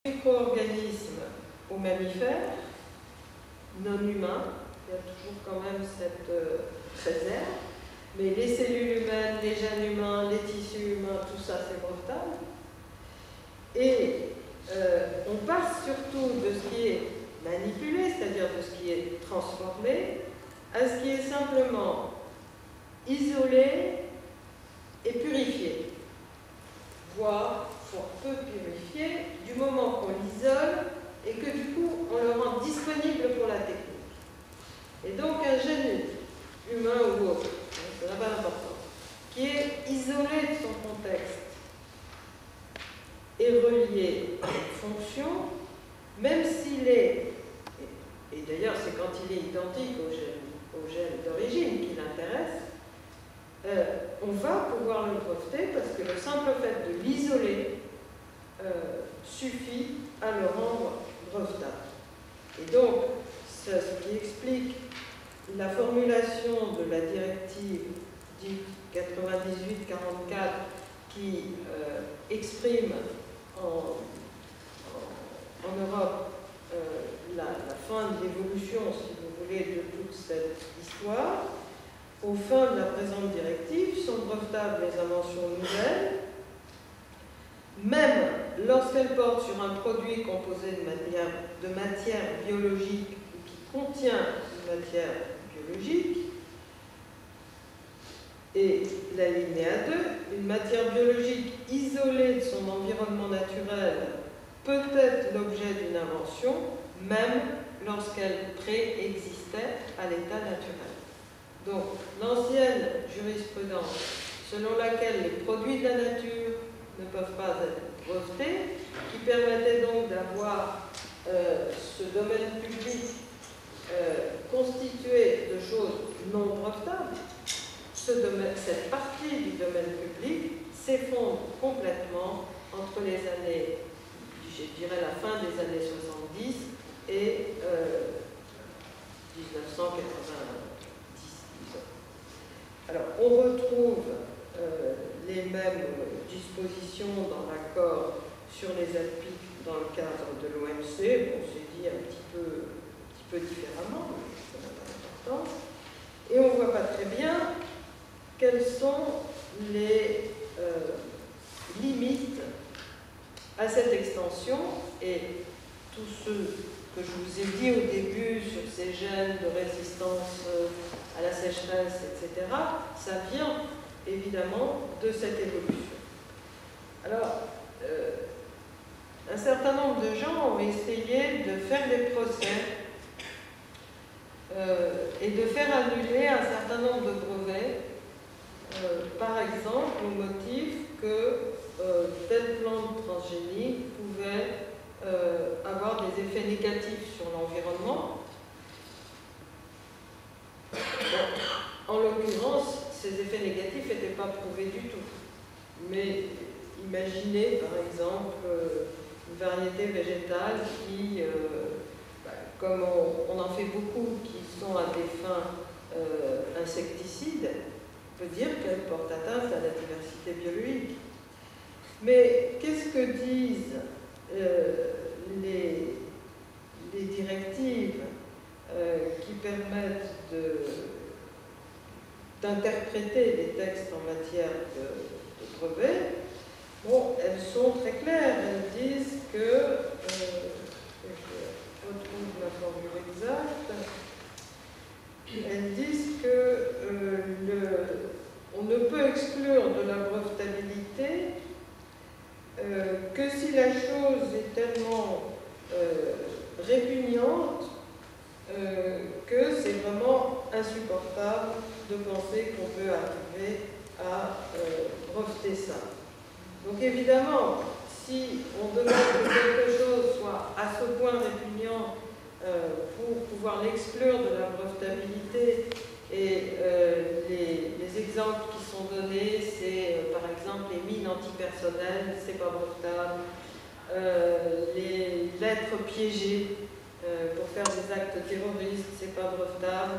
micro-organismes aux mammifères, non humains, il y a toujours quand même cette réserve, mais les cellules humaines, les gènes humains, les tissus humains, tout ça c'est brevetable. Et on passe surtout de ce qui est manipulé, c'est-à-dire de ce qui est transformé, à ce qui est simplement isolé et purifié, voire peu purifié, du moment qu'on l'isole et que du coup on le rend disponible pour la technique. Et donc un gène humain ou autre, ça n'a pas d'importance, qui est isolé de son contexte et relié à une fonction, même s'il est, et d'ailleurs c'est quand il est identique au gène d'origine qui l'intéresse, on va pouvoir le breveter parce que le simple fait de l'isoler suffit à le rendre brevetable. Et donc, c'est ce qui explique la formulation de la directive dite 98-44 qui exprime en Europe la fin de l'évolution, si vous voulez, de toute cette histoire. Aux fins de la présente directive, sont brevetables les inventions nouvelles, même lorsqu'elles portent sur un produit composé de matière biologique ou qui contient une matière biologique. Et l'alinéa 2, une matière biologique isolée de son environnement naturel peut être l'objet d'une invention, même lorsqu'elle préexistait à l'état naturel. Donc, l'ancienne jurisprudence selon laquelle les produits de la nature ne peuvent pas être brevetés, qui permettait donc d'avoir ce domaine public constitué de choses non brevetables, cette partie du domaine public s'effondre complètement entre les années, je dirais la fin des années 70 et 1990. Alors, on retrouve les mêmes dispositions dans l'accord sur les alpiques dans le cadre de l'OMC. On s'est dit un petit peu différemment, mais ça n'a pas d'importance. Et on ne voit pas très bien quelles sont les limites à cette extension. Et tous ceux que je vous ai dit au début sur ces gènes de résistance à la sécheresse, etc., ça vient évidemment de cette évolution. Alors, un certain nombre de gens ont essayé de faire des procès et de faire annuler un certain nombre de brevets, par exemple au motif que telle plante transgénique pouvait avoir des effets négatifs sur l'environnement. Bon, en l'occurrence, ces effets négatifs n'étaient pas prouvés du tout. Mais imaginez par exemple une variété végétale qui, comme on en fait beaucoup qui sont à des fins insecticides, on peut dire qu'elle porte atteinte à la diversité biologique. Mais qu'est-ce que disent les directives qui permettent d'interpréter les textes en matière de brevets? Bon, elles sont très claires. Elles disent que, je retrouve la formule exacte, elles disent que on ne peut exclure de la brevetabilité que si la chose est tellement répugnante que c'est vraiment insupportable de penser qu'on peut arriver à breveter ça. Donc évidemment, si on demande que quelque chose soit à ce point répugnant pour pouvoir l'exclure de la brevetabilité, et les exemples qui sont donnés, c'est par exemple les mines antipersonnelles, c'est pas brevetable, les lettres piégées pour faire des actes terroristes, c'est pas brevetable,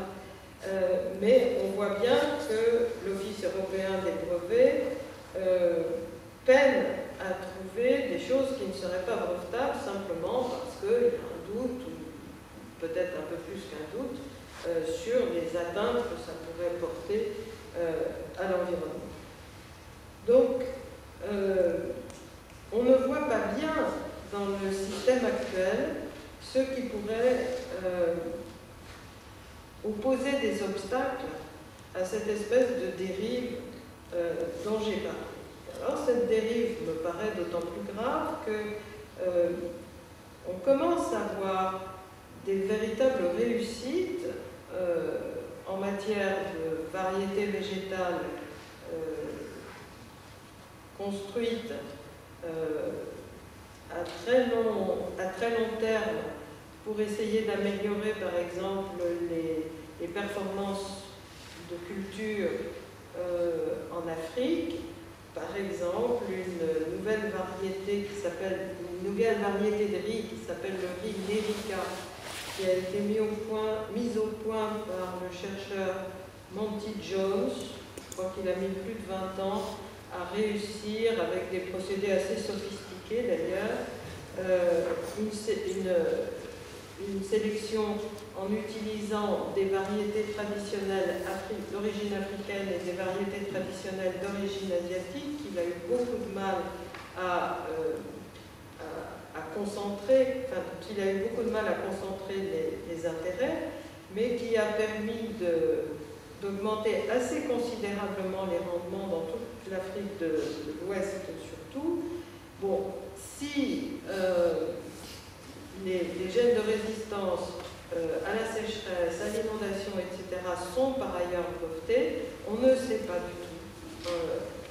mais on voit bien que l'Office européen des brevets peine à trouver des choses qui ne seraient pas brevetables simplement peut-être un peu plus qu'un doute, sur les atteintes que ça pourrait porter à l'environnement. Donc, on ne voit pas bien dans le système actuel ce qui pourrait opposer des obstacles à cette espèce de dérive dont j'ai parlé. Alors cette dérive me paraît d'autant plus grave que on commence à voir des véritables réussites en matière de variété végétale construite à très long terme pour essayer d'améliorer par exemple les performances de culture en Afrique. Par exemple, une nouvelle variété de riz qui s'appelle le riz Nerica, qui a été mise au point par le chercheur Monty Jones. Je crois qu'il a mis plus de 20 ans à réussir, avec des procédés assez sophistiqués d'ailleurs, une sélection en utilisant des variétés traditionnelles d'origine africaine et des variétés traditionnelles d'origine asiatique, qu'il a eu beaucoup de mal à concentrer, enfin, qu'il a eu beaucoup de mal à concentrer les intérêts, mais qui a permis d'augmenter assez considérablement les rendements dans toute l'Afrique de l'Ouest surtout. Bon, si les gènes de résistance à la sécheresse, à l'inondation, etc. sont par ailleurs brevetés, on ne sait pas du tout,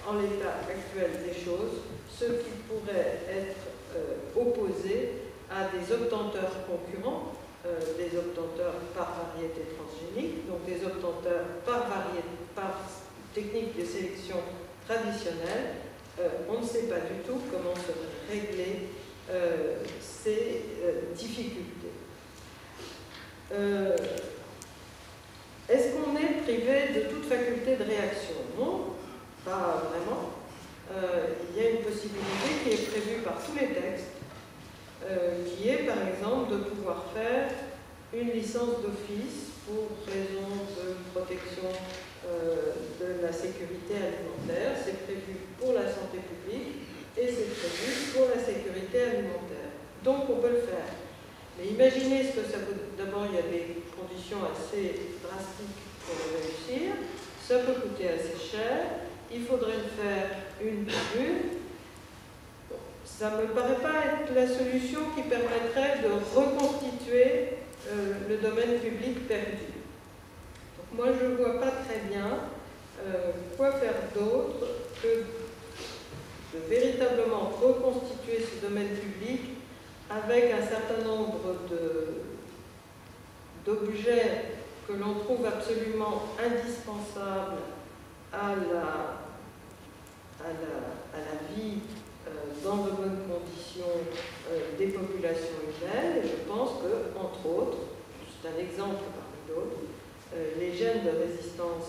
en l'état actuel des choses, ce qui pourrait être opposé à des obtenteurs concurrents, des obtenteurs par variété transgénique, donc des obtenteurs par technique de sélection traditionnelle. On ne sait pas du tout comment se régler ces difficultés. Est-ce qu'on est privé de toute faculté de réaction? Non, pas vraiment. Il y a une possibilité qui est prévue par tous les textes, qui est par exemple de pouvoir faire une licence d'office pour raison de protection de la sécurité alimentaire. C'est prévu pour la santé publique et c'est prévu pour la sécurité alimentaire. Donc on peut le faire. Mais imaginez ce que ça peut... D'abord, il y a des conditions assez drastiques pour le réussir. Ça peut coûter assez cher. Il faudrait le faire une par une. Ça ne me paraît pas être la solution qui permettrait de reconstituer le domaine public perdu. Donc moi, je ne vois pas très bien quoi faire d'autre que de véritablement reconstituer ce domaine public avec un certain nombre d'objets que l'on trouve absolument indispensables à la vie dans de bonnes conditions des populations humaines. Et je pense que, entre autres, c'est un exemple parmi d'autres, les gènes de résistance,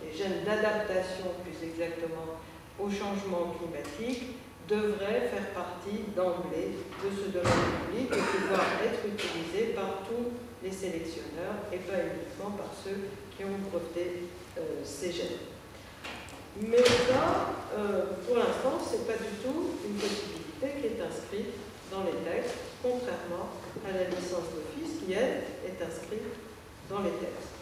les gènes d'adaptation plus exactement au changement climatique devraient faire partie d'emblée de ce domaine public et pouvoir être utilisés par tous les sélectionneurs et pas uniquement par ceux qui ont breveté ces gènes. Mais ça, pour l'instant, ce n'est pas du tout une possibilité qui est inscrite dans les textes, contrairement à la licence d'office qui, elle, est inscrite dans les textes.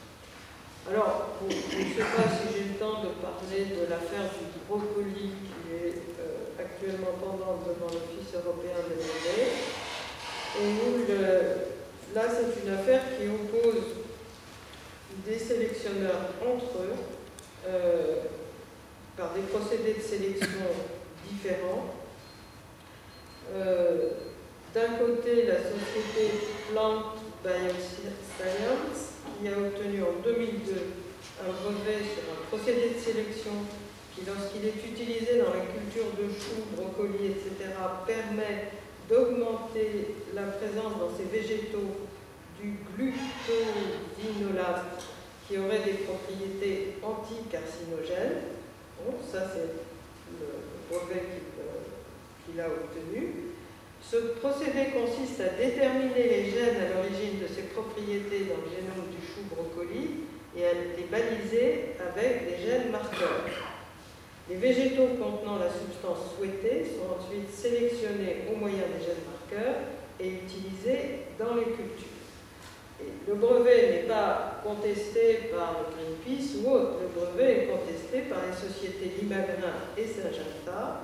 Alors, je ne sais pas si j'ai le temps de parler de l'affaire du brocoli qui est actuellement pendante devant l'Office européen des brevets, et où là, c'est une affaire qui oppose des sélectionneurs entre eux par des procédés de sélection différents. D'un côté, la société Plant Bioscience, qui a obtenu en 2002 un brevet sur un procédé de sélection qui, lorsqu'il est utilisé dans la culture de choux, brocolis, etc., permet d'augmenter la présence dans ces végétaux du glucosinolate qui aurait des propriétés anticarcinogènes. Bon, ça, c'est le brevet qu'il a obtenu. Ce procédé consiste à déterminer les gènes à l'origine de ces propriétés dans le génome du chou brocoli et à les baliser avec des gènes marqueurs. Les végétaux contenant la substance souhaitée sont ensuite sélectionnés au moyen des gènes marqueurs et utilisés dans les cultures. Et le brevet n'est pas contesté par Greenpeace ou autre, le brevet est contesté par les sociétés Limagrin et Syngenta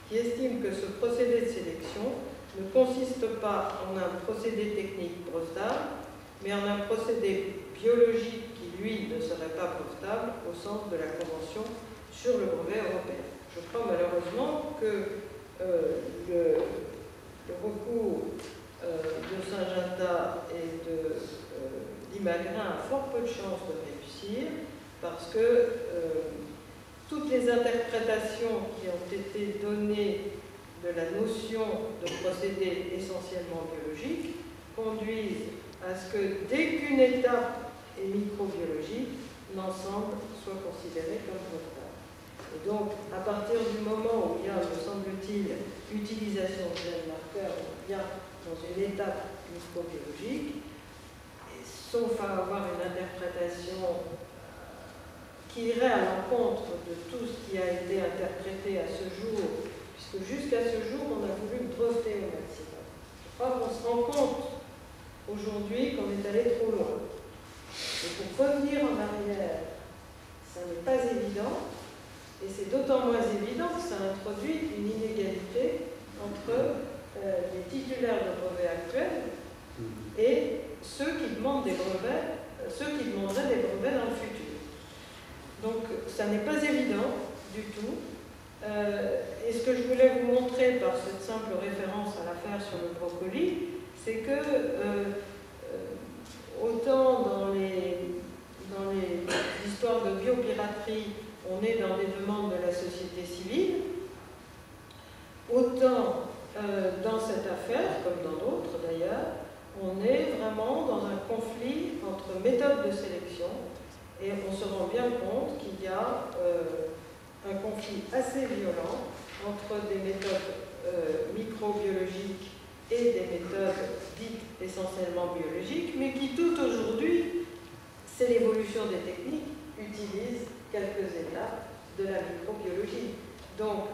qui estiment que ce procédé de sélection ne consiste pas en un procédé technique brevetable, mais en un procédé biologique qui, lui, ne serait pas brevetable au sens de la Convention sur le brevet européen. Je crois malheureusement que le recours de Syngenta et de Limagrin a fort peu de chances de réussir parce que toutes les interprétations qui ont été données de la notion de procédé essentiellement biologique conduisent à ce que dès qu'une étape est microbiologique, l'ensemble soit considéré comme brevetable. Et donc, à partir du moment où il y a, me semble-t-il, utilisation de gènes marqueurs, on vient dans une étape microbiologique, et sauf à avoir une interprétation qui irait à l'encontre de tout ce qui a été interprété à ce jour, puisque jusqu'à ce jour, on a voulu breveter au maximum. Je crois qu'on se rend compte aujourd'hui qu'on est allé trop loin. Et pour revenir en arrière, ça n'est pas évident, et c'est d'autant moins évident que ça introduit une inégalité entre les titulaires de brevets actuels et ceux qui demandent des brevets, ceux qui demanderaient des brevets dans le futur. Donc, ça n'est pas évident du tout. Et ce que je voulais vous montrer par cette simple référence à l'affaire sur le brocoli, c'est que autant dans les histoires de biopiraterie, on est dans des demandes de la société civile, autant dans cette affaire, comme dans d'autres d'ailleurs, on est vraiment dans un conflit entre méthodes de sélection et on se rend bien compte qu'il y a un conflit assez violent entre des méthodes microbiologiques et des méthodes dites essentiellement biologiques, mais qui tout aujourd'hui, c'est l'évolution des techniques, utilisent quelques étapes de la microbiologie. Donc,